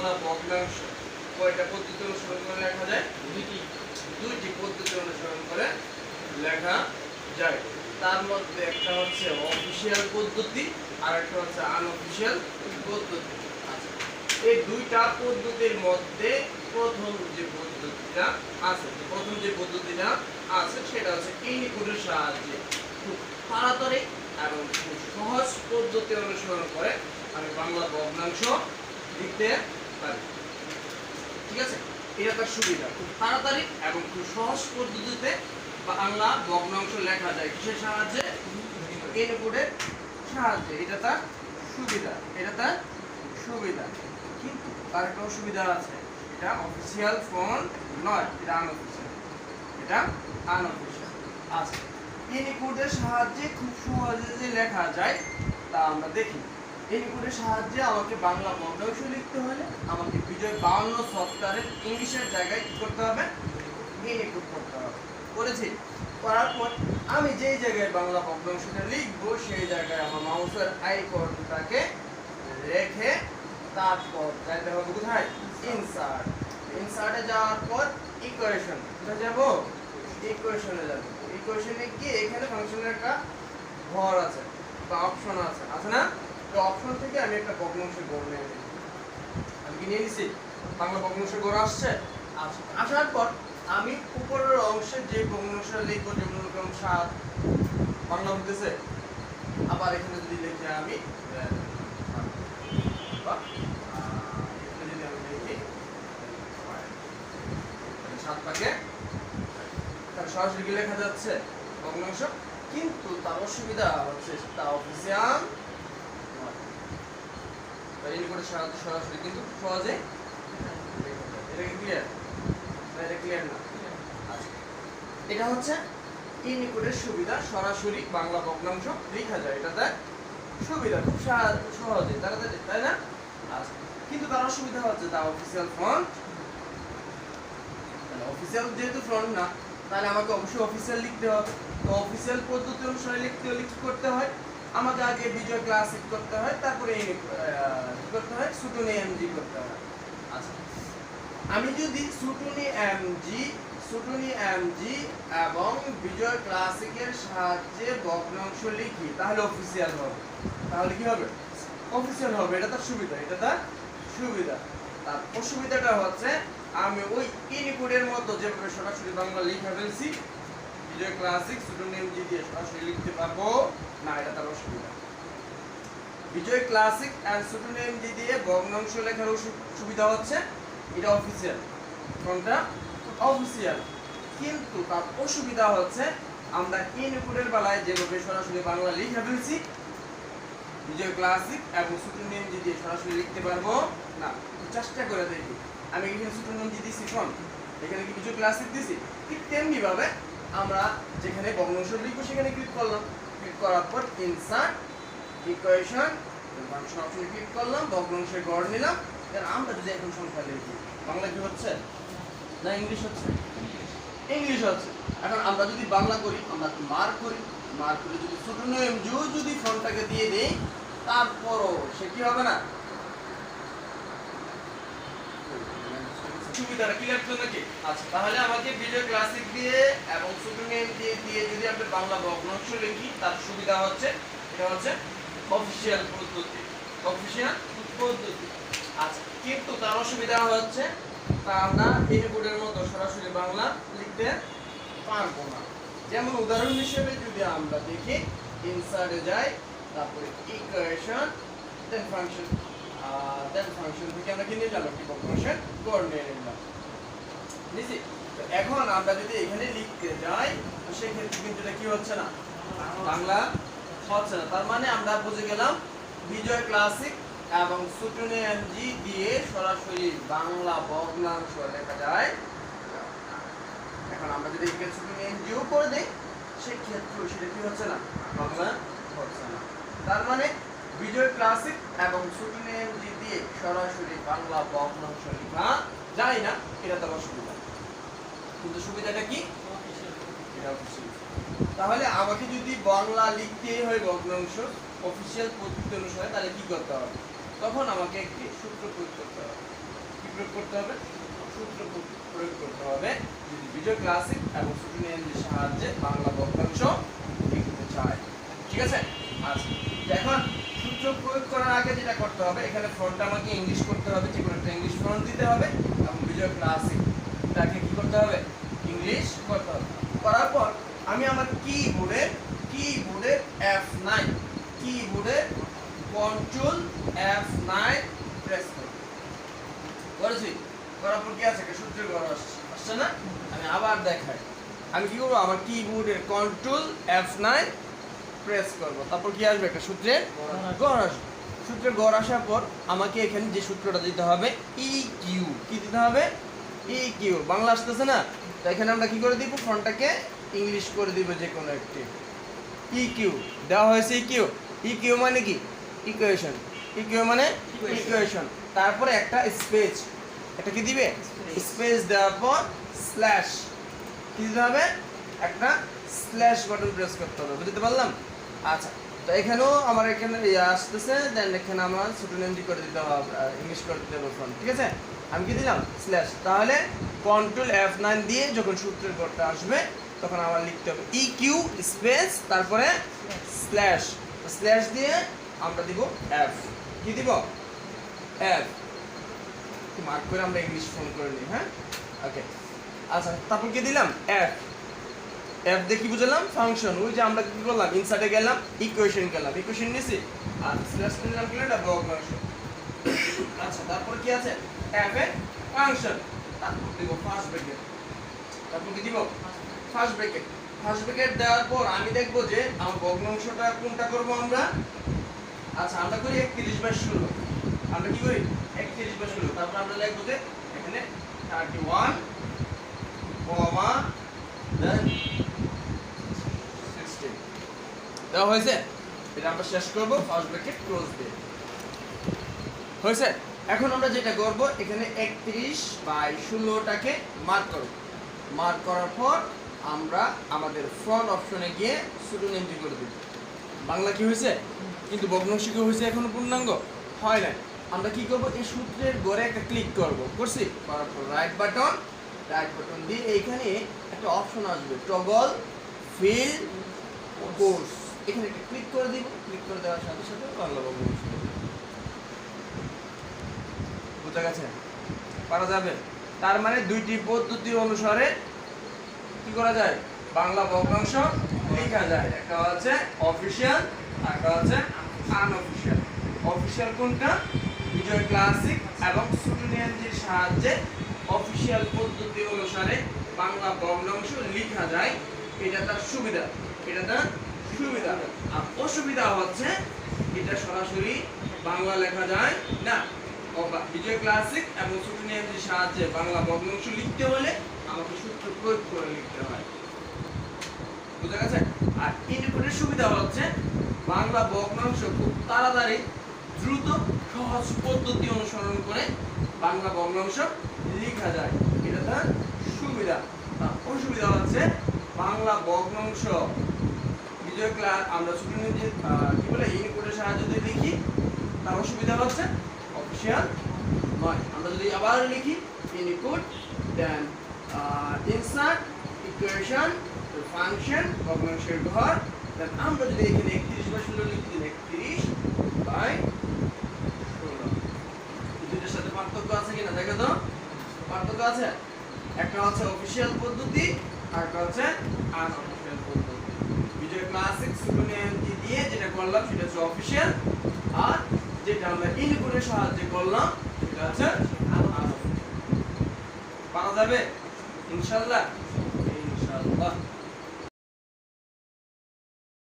বাংলা ভগ্নাংশ কয়টা পদ্ধতি অনুসরণ করে লেখা যায়? দুইটি পদ্ধতি অনুসরণ করে লেখা যায়। তার মধ্যে একটা হচ্ছে অফিশিয়াল পদ্ধতি আর একটা হচ্ছে আনঅফিশিয়াল পদ্ধতি। আচ্ছা, এই দুইটা পদ্ধতির মধ্যে প্রথম যে পদ্ধতিটা আছে সেটা হচ্ছে ইনপুটের সাহায্যে খুব তাড়াতাড়ি এবং খুব সহজ পদ্ধতি অনুসরণ করে আমি বাংলা ভগ্নাংশ লিখতে পারি। ঠিক আছে, এটা তার সুবিধা, খুব তাড়াতাড়ি এবং খুব সহজ পদ্ধতিতে বাংলা ভগ্নাংশ লেখা যায়। কিসের সাহায্যে? ইনপুটের সাহায্যে। এটা তার সুবিধা, কিন্তু তার একটা অসুবিধা আছে। এটা অফিসিয়াল ফন্ট নয়, এটা আনঅফিশিয়াল। আচ্ছা, ইনপুটের সাহায্যে খুব সহজে যে লেখা যায় তা আমরা দেখি। ইনপুটের সাহায্যে আমাকে বাংলা ভগ্নাংশ লিখতে হলে আমাকে B.I.Z সফটওয়্যারের ইংলিশের জায়গায় কি করতে হবে? ইনপুট করতে হবে। করার পর আমি যেই জায়গায় বাংলা ভগ্নাংশটা লিখবো সেই জায়গায় আমার মাউসের আইকনটাকে রেখে তারপর যাইতে হবে কোথায়? ইনসার্টে যাওয়ার পর ইকুয়েশন। কোথায় যাব? ইকুয়েশনে যাব। ইকুয়েশনে গিয়ে এখানে ফাংশনের একটা ঘর আছে বা অপশন আছে না? তো অপশন থেকে আমি একটা ভগ্নাংশের গড় নিয়ে নিই। আমি কি নিয়ে নিছি? বাংলা ভগ্নাংশের গড় আসছে। আসার পর আমি উপরের অংশে যে ভগ্নাংশটা লিখবো, যেমন 7 বাংলা হতেছে, আবার এখানে যদি লিখি আমি সরাসরি কি লেখা যাচ্ছে ভগ্নাংশ, কিন্তু তার অসুবিধা হচ্ছে তা অফিসিয়াল ইনপুটের সাহায্যে সরাসরি কিন্তু সহজে এটা কি ক্লিয়ার? এটা ক্লিয়ার না? এটা হচ্ছে ইনপুটের সুবিধা, সরাসরি বাংলা ভগ্নাংশ লেখা যায়। এটা তার সুবিধা, খুব সহজে তাড়াতাড়ি, তাই না? আচ্ছা, কিন্তু তার অসুবিধা হচ্ছে তা অফিসিয়াল ফন্ট। অফিসিয়াল যেহেতু ফন্ট না, তাহলে আমাকে অবশ্যই অফিসিয়াল লিখতে হবে। তো অফিসিয়াল পদ্ধতি অনুসারে লিখতে হলে কি করতে হয়? আমাকে আগে B.I.Z ক্লাসিক করতে হয়, তারপরে করতে হয় সুটুনি এমজি করতে হয়। আচ্ছা, আমি যদি সুটুনি এমজি এবং B.I.Z ক্লাসিকের সাহায্যে ভগ্নাংশ লিখি তাহলে অফিসিয়াল হবে। তাহলে কি হবে? অফিসিয়াল হবে। এটা তার সুবিধা। তার অসুবিধাটা হচ্ছে আমি ওই ইনপুটের মতো যেভাবে সরাসরি বাংলা লেখা ফেলছি B.I.Z ক্লাসিক সুটুনি এমজি দিয়ে সরাসরি লিখতে পারবো না, এটা তার অসুবিধা। B.I.Z ক্লাসিক আর সুটুনি এমজি দিয়ে ভগ্নাংশ লেখার সুবিধা হচ্ছে এটা অফিসিয়াল, কোনটা অফিসিয়াল, কিন্তু তার অসুবিধা হচ্ছে আমরা ইনপুটের বেলায় যেভাবে সরাসরি বাংলা লেখা ফেলছি B.I.Z ক্লাসিক এবং সুটুনি এমজি দিয়ে সরাসরি লিখতে পারবো না। চেষ্টা করে দেখি, আমি এখানে সুটুনি এমজি দিছি ফন্ট, এখানে কি B.I.Z ক্লাসিক দিছি, ঠিক তেমনি ভাবে আমরা যেখানে ভগ্নাংশ লিখবো সেখানে ক্লিক করলাম, ক্লিক করার পর ইনসার্ট ইকুয়েশন ফাংশন অপশনে ক্লিক করলাম, ভগ্নাংশের গড় নিলাম। এর আমরা যদি এখন সংখ্যা লিখি, বাংলা কি হচ্ছে না ইংলিশ হচ্ছে? ইংলিশ হচ্ছে। এখন আমরা যদি বাংলা করি, আমরা মার্ক করি যদি সুটুনি এমজিও যদি ফন্টটাকে দিয়ে দেই, তারপরও সে কি হবে না? সুবিধাটা ক্লিয়ার তো নাকি? আচ্ছা, তাহলে আমাকে B.I.Z ক্লাসিক দিয়ে এবং সুটুনি এমজি দিয়ে যদি আমরা বাংলা ভগ্নাংশ লিখি তার সুবিধা হচ্ছে এটা হচ্ছে অফিশিয়াল পদ্ধতি। আচ্ছা, কিন্তু তার অসুবিধা হচ্ছে তা আমরা ইনপুটের মতো সরাসরি বাংলা লিখতে পারবো না। যেমন উদাহরণ হিসেবে যদি আমরা দেখি, ইনসার্টে যাই, তারপরে ইকুয়েশন, দেন ফাংশন থেকে আমরা কি নিলাম? একটি ভগ্নাংশের গড় নিয়ে নিলাম। বুঝছি? তো এখন আমরা যদি এখানে লিখতে যাই, তো সেক্ষেত্রে কিন্তু এটা কি হচ্ছে না? বাংলা হচ্ছে না। তার মানে আমরা বুঝে গেলাম B.I.Z ক্লাসিক এবং সুটুনি এমজি দিয়ে সরাসরি বাংলা ভগ্নাংশ লেখা যায়। এখন আমরা যদি এখানে সুটুনি এমজিও করে দেই, সেক্ষেত্রে সেটা কি হচ্ছে না? বাংলা হচ্ছে না। তার মানে B.I.Z ক্লাসিক এবং সুটুনি এমজি দিয়ে সরাসরি বাংলা ভগ্নাংশ লেখা যায় না, এটা তার অসুবিধা। কিন্তু সুবিধাটা কি? এটা অফিসিয়াল। তাহলে আমাকে যদি বাংলা লিখতেই হয় ভগ্নাংশ অফিসিয়াল পদ্ধতি অনুসারে, তাহলে কি করতে হবে? তখন আমাকে একটি সূত্র প্রয়োগ করতে হবে। প্রয়োগ করতে হবে? সূত্র প্রয়োগ করতে হবে যদি বিজয় ক্লাসিক এবং স্টুডেন্টের সাহায্যে বাংলা বাক্যাংশ লিখতে চায়। ঠিক আছে? আচ্ছা, এখন সূত্র প্রয়োগ করার আগে যেটা করতে হবে, এখানে ফন্টটা আমাকে ইংলিশ করতে হবে, যে কোনো একটা ইংলিশ ফন্ট দিতে হবে এবং বিজয় ক্লাসিকটাকে কি করতে হবে? ইংলিশ করতে হবে। করার পর আমি আমার কিবোর্ডে F9 কিবোর্ডে কন্ট্রোল F9 প্রেস করব। করেছি? করার পর কি আছে? একটা সূত্রের ঘর আসছে না? আমি আবার দেখাই। আমি কি করব? আমার কিবোর্ডের কন্ট্রোল F9 প্রেস করব। তারপর কি আসবে? একটা সূত্রের ঘর আসবে। সূত্রের ঘর আসার পর আমাকে এখানে যে সূত্রটা দিতে হবে EQ। কি দিতে হবে? EQ। বাংলা আসতেছে না? তো এখানে আমরা কি করে দিব? ফন্টটাকে ইংলিশ করে দিব যে কোনো একটি। EQ দেওয়া হয়েছে। EQ মানে কি? ইকুয়েশন। EQ মানে ইকুয়েশন। তারপরে একটা স্পেস, এটা কি দিবে? স্পেস দেওয়ার পর স্ল্যাশ কি দিতে হবে? একটা স্ল্যাশ বাটন প্রেস করতে হবে। বুঝতে পারলাম? আচ্ছা, তো এখানেও আমার এখানে আসতেছে, দেন এখানে আমার ছোট নেমটি করে দিতে হবে, ইংলিশ করে দিতে হবে ফন্ট। ঠিক আছে? আমি কি দিলাম? স্ল্যাশ। তাহলে কন্ট্রোল F9 দিয়ে যখন সূত্রের ঘরটা আসবে তখন আমার লিখতে হবে EQ স্পেস তারপরে স্ল্যাশ। স্ল্যাশ দিয়ে আমরা দিব F। কি দিব? F। মার্ক করে আমরা ইংলিশ ফোন করে নিই। হ্যাঁ, ওকে। আচ্ছা, তারপর কি দিলাম? F। F দিয়ে কি বুঝলাম? ফাংশন। ওই যে আমরা কি করলাম? ইনসার্টে গেলাম, ইকুয়েশন গেলাম, ইকুয়েশন নিছি আর স্ল্যাশ দিলাম, কি এটা ভগ্নাংশ। আচ্ছা, তারপর কি আছে? F এর ফাংশন। তারপর দিব ফার্স্ট ব্র্যাকেট। তারপর কি দিব? First bracket. ফার্স্ট ব্র্যাকেট দেওয়ার পর আমি দেখব যে আমার ভগ্নাংশটা কোনটা করব আমরা। আচ্ছা, আমরা করি 31/16। আমরা কি করি? 31/16। তারপর আমরা লিখব যে এখানে 31 কমা দেন 16 দেওয়া হয়েছে। এটা আমরা শেষ করব ফার্স্ট ব্র্যাকেট ক্লোজ দিয়ে। হয়েছে? এখন আমরা যেটা করব, এখানে 31/16টাকে মার্ক করব। মার্ক করার পর আমরা আমাদের ফ্রন্ট অপশনে গিয়ে সুডোনেমটি করে দেব। বাংলা কি হয়েছে? কিন্তু ভগ্নাংশ কি হয়েছে? এখনো পূর্ণাঙ্গ হয় না। আমরা কি করব? এই সূত্রের ঘরে একটা ক্লিক করব। করছি? করার পর রাইট বাটন দিয়ে এইখানে একটা অপশন আসবে টগল ফিল কোর্স। এখানে একটা ক্লিক করে দিব। ক্লিক করে দেওয়ার সাথে সাথে বাংলা ভগ্নাংশ বুঝা গেছে? পারা যাবে। তার মানে দুইটি পদ্ধতি অনুসারে কি করা যায়? বাংলা ভগ্নাংশ লেখা যায়। একটা হচ্ছে অফিশিয়াল আর একটা হচ্ছে আনঅফিশিয়াল। অফিশিয়াল কোনটা? বিজয় ক্লাসিক এবং স্টুডেন্টের সাহায্যে অফিশিয়াল পদ্ধতি অনুসারে বাংলা ভগ্নাংশ লেখা যায়। এটা তার সুবিধা। এটা তার সুবিধা। আর অসুবিধা হচ্ছে এটা সরাসরি বাংলা লেখা যায় না। বিজয় ক্লাসিক এবং স্টুডেন্টের সাহায্যে বাংলা ভগ্নাংশ লিখতে হলে আমাকে সূত্র প্রয়োগ করে লিখতে হয়। বুঝা গেছে? আর ইনপুটের সুবিধা হচ্ছে বাংলা ভগ্নাংশ খুব তাড়াতাড়ি দ্রুত সহজ পদ্ধতি অনুসরণ করে বাংলা ভগ্নাংশ লেখা যায়। এটা তার সুবিধা। আর অসুবিধা হচ্ছে বাংলা ভগ্নাংশ বিজয় ক্লাস আমরা স্টুডেন্টের কি বলে ইনপুটের সাহায্যে যদি লিখি তার অসুবিধা হচ্ছে অফিশিয়াল নয়। আমরা যদি আবার লিখি input then insert equation function ভগ্নাংশের ঘর, দেন আমরা যদি এখানে 31/16 লিখি 31/16। দুইটার সাথে পার্থক্য আছে কিনা দেখো তো? পার্থক্য আছে। একটা হচ্ছে অফিশিয়াল পদ্ধতি আর একটা হচ্ছে আনঅফিশিয়াল পদ্ধতি। বিজয় ক্লাসিক স্টুডেন্ট দিয়ে যেটা করলাম সেটা হচ্ছে অফিশিয়াল, আর যেটা আমরা ইনপুটের সাহায্যে করলাম সেটা হচ্ছে আনঅফিশিয়াল। পারা যাবে ইনশাআল্লাহ? ইনশাআল্লাহ।